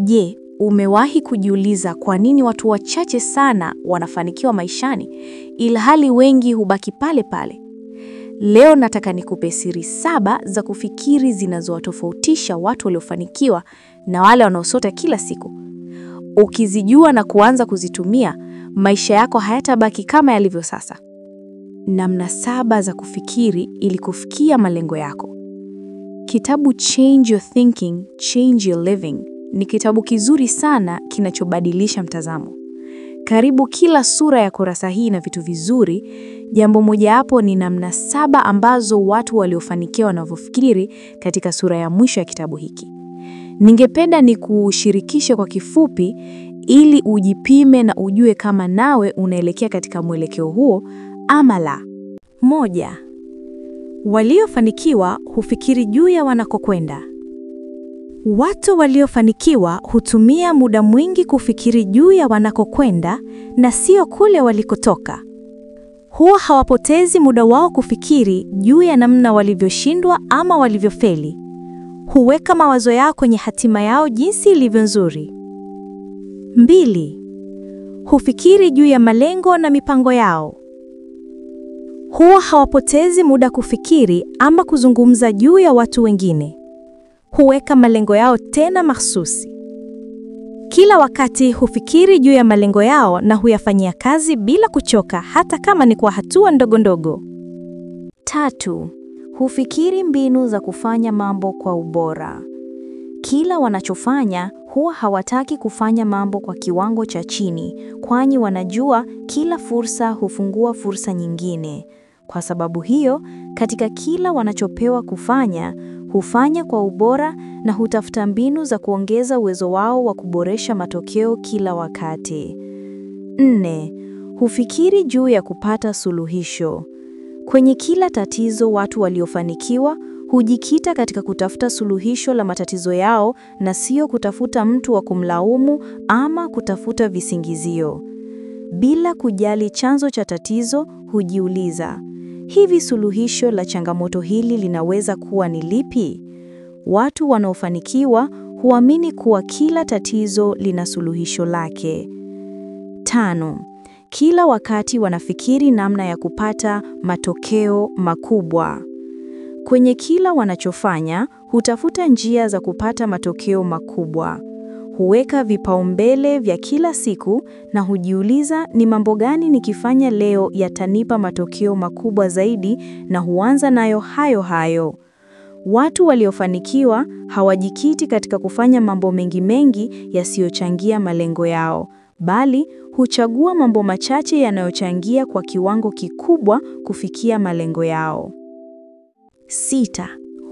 Je, umewahi kujiuliza kwa nini watu wachache sana wanafanikiwa maishani ilhali wengi hubaki pale pale? Leo nataka nikupe siri 7 za kufikiri zinazowatofautisha watu waliofanikiwa na wale wanaosota kila siku. Ukizijua na kuanza kuzitumia, maisha yako hayatabaki kama yalivyo sasa. Namna 7 za kufikiri ili kufikia malengo yako. Kitabu Change Your Thinking, Change Your Living ni kitabu kizuri sana kinachobadilisha mtazamo. Karibu kila sura ya kurasa hii na vitu vizuri. Jambo moja hapo ni namna 7 ambazo watu waliofanikiwa wanavyofikiri katika sura ya mwisho ya kitabu hiki. Ningependa nikushirikishe kwa kifupi ili ujipime na ujue kama nawe unaelekea katika mwelekeo huo ama la. 1. Waliofanikiwa hufikiri juu ya wanakokwenda. Watu waliofanikiwa hutumia muda mwingi kufikiri juu ya wanakokwenda na sio kule walikotoka. Huwa hawapotezi muda wao kufikiri juu ya namna walivyoshindwa ama walivyofeli. Huweka mawazo yao kwenye hatima yao jinsi ilivyo nzuri. 2. Hufikiri juu ya malengo na mipango yao. Huwa hawapotezi muda kufikiri ama kuzungumza juu ya watu wengine. Huweka malengo yao tena mahsusi. Kila wakati hufikiri juu ya malengo yao na huyafanyia kazi bila kuchoka hata kama ni kwa hatua ndogo ndogo. 3. Hufikiri mbinu za kufanya mambo kwa ubora. Kila wanachofanya huwa hawataki kufanya mambo kwa kiwango cha chini, kwani wanajua kila fursa hufungua fursa nyingine. Kwa sababu hiyo, katika kila wanachopewa kufanya, hufanya kwa ubora na hutafuta mbinu za kuongeza uwezo wao wa kuboresha matokeo kila wakati. 4. Hufikiri juu ya kupata suluhisho. Kwenye kila tatizo, watu waliofanikiwa hujikita katika kutafuta suluhisho la matatizo yao na sio kutafuta mtu wa kumlaumu ama kutafuta visingizio. Bila kujali chanzo cha tatizo, hujiuliza, hivi suluhisho la changamoto hili linaweza kuwa ni lipi? Watu wanaofanikiwa huamini kuwa kila tatizo lina suluhisho lake. 5. Kila wakati wanafikiri namna ya kupata matokeo makubwa. Kwenye kila wanachofanya, hutafuta njia za kupata matokeo makubwa. Huweka vipaumbele vya kila siku na hujiuliza ni mambo gani nikifanya leo yatanipa matokeo makubwa zaidi na huanza nayo hayo hayo. Watu waliofanikiwa hawajikiti katika kufanya mambo mengi yasiyochangia malengo yao, bali huchagua mambo machache yanayochangia kwa kiwango kikubwa kufikia malengo yao. 6.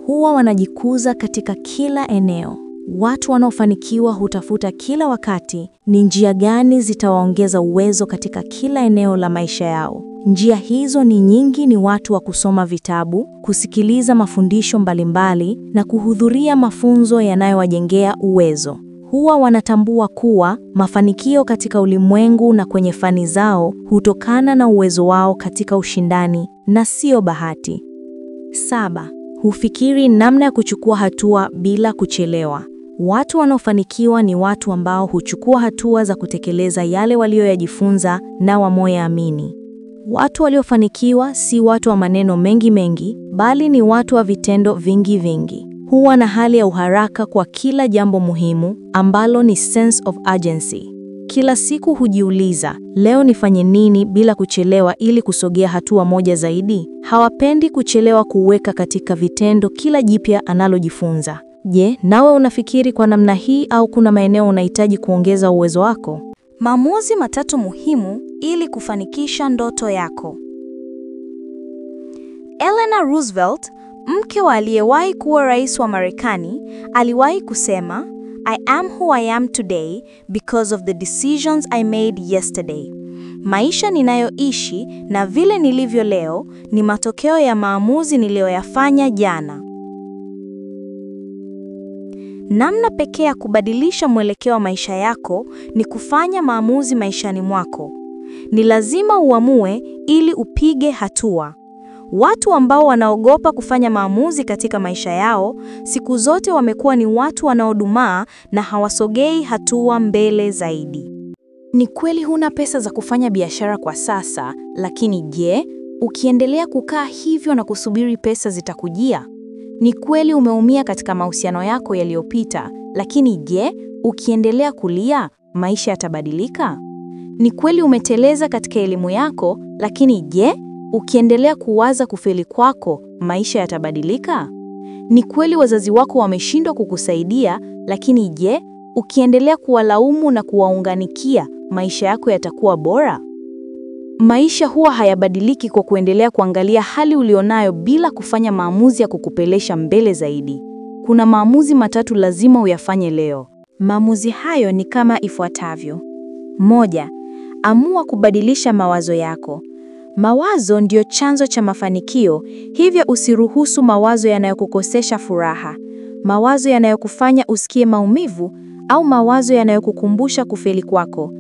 Huwa wanajikuza katika kila eneo. Watu wanaofanikiwa hutafuta kila wakati ni njia gani zitawaongeza uwezo katika kila eneo la maisha yao. Njia hizo ni nyingi: ni watu wa kusoma vitabu, kusikiliza mafundisho mbalimbali na kuhudhuria mafunzo yanayowajengea uwezo. Huwa wanatambua kuwa mafanikio katika ulimwengu na kwenye fani zao hutokana na uwezo wao katika ushindani na sio bahati. 7. Hufikiri namna ya kuchukua hatua bila kuchelewa. Watu wanaofanikiwa ni watu ambao huchukua hatua za kutekeleza yale walioyajifunza na wamoyaamini. Watu waliofanikiwa si watu wa maneno mengi, bali ni watu wa vitendo vingi. Huwa na hali ya uharaka kwa kila jambo muhimu ambalo ni sense of urgency. Kila siku hujiuliza, leo nifanye nini bila kuchelewa ili kusogea hatua moja zaidi? Hawapendi kuchelewa kuweka katika vitendo kila jipya analojifunza. Je, nawe unafikiri kwa namna hii au kuna maeneo unahitaji kuongeza uwezo wako? Maamuzi 3 muhimu ili kufanikisha ndoto yako. Eleanor Roosevelt, mke wa aliyewahi kuwa rais wa Marekani, aliwahi kusema, I am who I am today because of the decisions I made yesterday. Maisha ninayoishi na vile nilivyo leo ni matokeo ya maamuzi niliyoyafanya jana. Namna pekee ya kubadilisha mwelekeo wa maisha yako ni kufanya maamuzi maishani mwako. Ni lazima uamue ili upige hatua. Watu ambao wanaogopa kufanya maamuzi katika maisha yao, siku zote wamekuwa ni watu wanaodumaa na hawasogei hatua mbele zaidi. Ni kweli huna pesa za kufanya biashara kwa sasa, lakini je, ukiendelea kukaa hivyo na kusubiri pesa zitakujia? Ni kweli umeumia katika mahusiano yako yaliyopita, lakini je, ukiendelea kulia, maisha yatabadilika? Ni kweli umeteleza katika elimu yako, lakini je, ukiendelea kuwaza kufeli kwako, maisha yatabadilika? Ni kweli wazazi wako wameshindwa kukusaidia, lakini je, ukiendelea kuwalaumu na kuwaunganikia, maisha yako yatakuwa bora? Maisha huwa hayabadiliki kwa kuendelea kuangalia hali ulionayo bila kufanya maamuzi ya kukupelesha mbele zaidi. Kuna maamuzi matatu lazima uyafanye leo. Maamuzi hayo ni kama ifuatavyo. 1. Amua kubadilisha mawazo yako. Mawazo ndio chanzo cha mafanikio, hivyo usiruhusu mawazo yanayokukosesha furaha, mawazo yanayokufanya usikie maumivu au mawazo yanayokukumbusha kufeli kwako.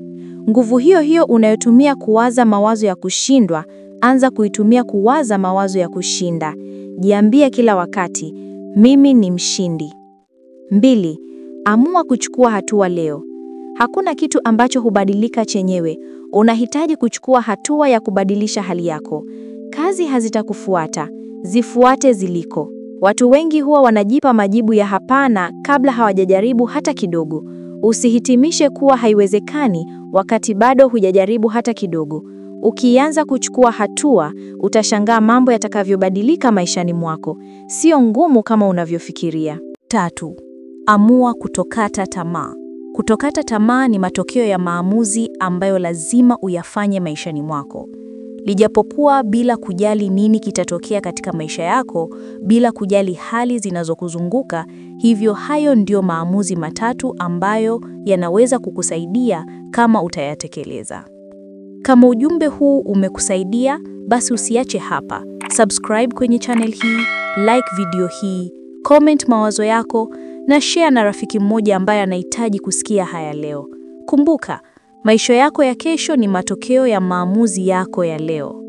Nguvu hiyo hiyo unayotumia kuwaza mawazo ya kushindwa, anza kuitumia kuwaza mawazo ya kushinda. Jiambie kila wakati, mimi ni mshindi. 2. Amua kuchukua hatua leo. Hakuna kitu ambacho hubadilika chenyewe. Unahitaji kuchukua hatua ya kubadilisha hali yako. Kazi hazitakufuata, zifuate ziliko. Watu wengi huwa wanajipa majibu ya hapana kabla hawajajaribu hata kidogo. Usihitimishe kuwa haiwezekani wakati bado hujajaribu hata kidogo. Ukianza kuchukua hatua, utashangaa mambo yatakavyobadilika maishani mwako. Sio ngumu kama unavyofikiria. 3. Amua kutokata tamaa. Kutokata tamaa ni matokeo ya maamuzi ambayo lazima uyafanye maishani mwako. Lijapokuwa bila kujali nini kitatokea katika maisha yako, bila kujali hali zinazokuzunguka, hivyo hayo ndio maamuzi matatu ambayo yanaweza kukusaidia kama utayatekeleza. Kama ujumbe huu umekusaidia, basi usiache hapa. Subscribe kwenye channel hii, like video hii, comment mawazo yako na share na rafiki mmoja ambaye anahitaji kusikia haya leo. Kumbuka, maisha yako ya kesho ni matokeo ya maamuzi yako ya leo.